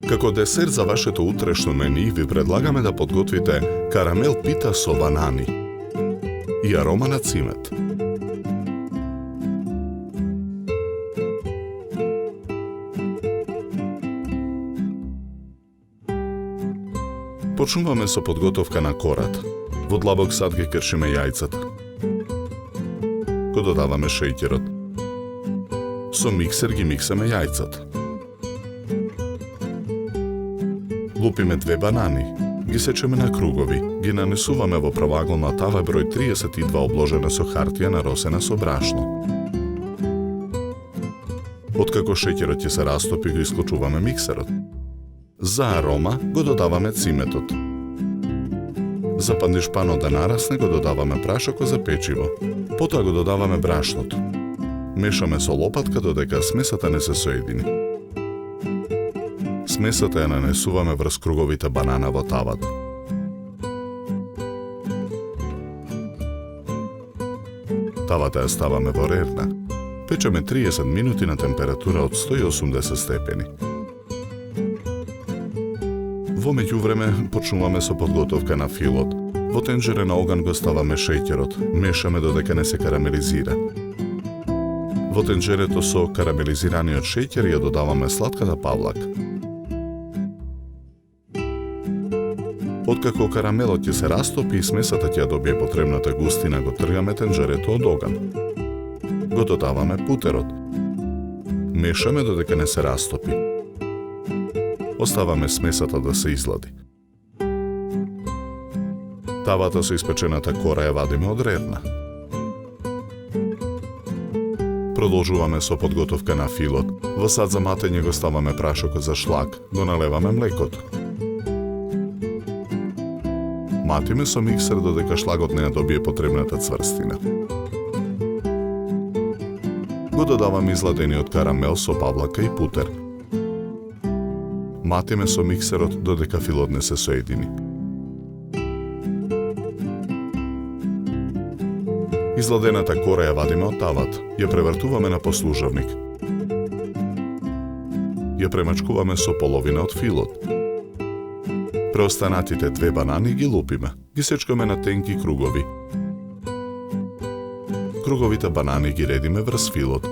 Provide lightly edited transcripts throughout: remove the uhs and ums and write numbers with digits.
Како десерт за вашето утрешно мени ви предлагаме да подготвите карамел пита со банани и арома на цимет. Почнуваме со подготовка на корат. Во длабок сад ги кршиме јајцата. Го додаваме шеќерот. Со миксер ги миксаме јајцата. Лупиме 2 банани, ги сечеме на кругови, ги нанесуваме во правоаголна тава број 32 обложена со хартија наросена со брашно. Откако шеќерот ќе се растопи, го исклучуваме миксерот. За арома го додавамециметот. За пандишпано да нарасне го додаваме прашокот за печиво. Потоа го додаваме брашното. Мешаме со лопатка додека смесата не се соедини. Смесата ја нанесуваме врз круговите банана во тавата. Тавата ја ставаме во рерна. Печеме 30 минути на температура од 180 степени. Во меѓувреме почнуваме со подготовка на филот. Во тенџере на оган го ставаме шеќерот, мешаме додека не се карамелизира. Во тенџерето со карамелизираниот шеќер ја додаваме сладката павлака. Откако карамелот ќе се растопи и смесата ќе добие потребната густина, го тргаме тенџерето од оган. Го додаваме путерот. Мешаме додека не се растопи. Оставаме смесата да се излади. Тавата со испечената кора ја вадиме од рерна. Продолжуваме со подготовка на филот. Во сад за матење го ставаме прашокот за шлак, го налеваме млекото. Матиме со миксер додека шлагот не ја добие потребната цврстина. Го додаваме изладениот карамел со павлака и путер. Матиме со миксерот додека филот не се соедини. Изладената кора ја вадиме од тавата, ја превртуваме на послужавник. Ја премачкуваме со половина од филот. Преостанатите 2 банани ги лупиме, ги сечкаме на тенки кругови. Круговите банани ги редиме врз филот.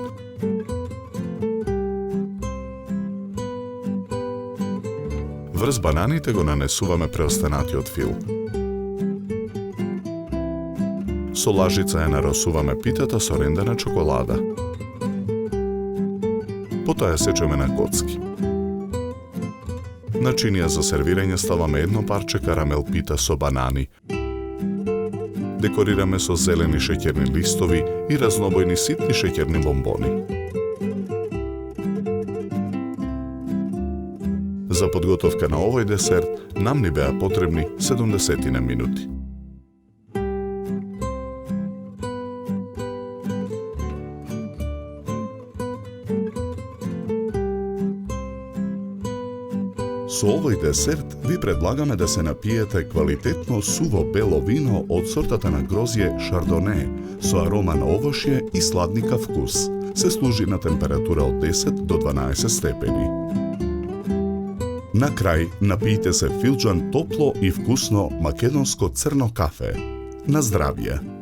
Врз бананите го нанесуваме преостанатиот фил. Со лажица ја наросуваме питата со рендена чоколада. Потоа ја сечеме на коцки. На чинија за сервирање ставаме едно парче карамел пита со банани. Декорираме со зелени шеќерни листови и разнобојни ситни шеќерни бомбони. За подготовка на овој десерт нам ни беа потребни 70 минути. Со овој десерт ви предлагаме да се напиете квалитетно суво бело вино од сортата на грозје Шардоне со арома на овошје и сладникав вкус. Се служи на температура од 10 до 12 степени. На крај, напијте се филџан топло и вкусно македонско црно кафе. На здравје!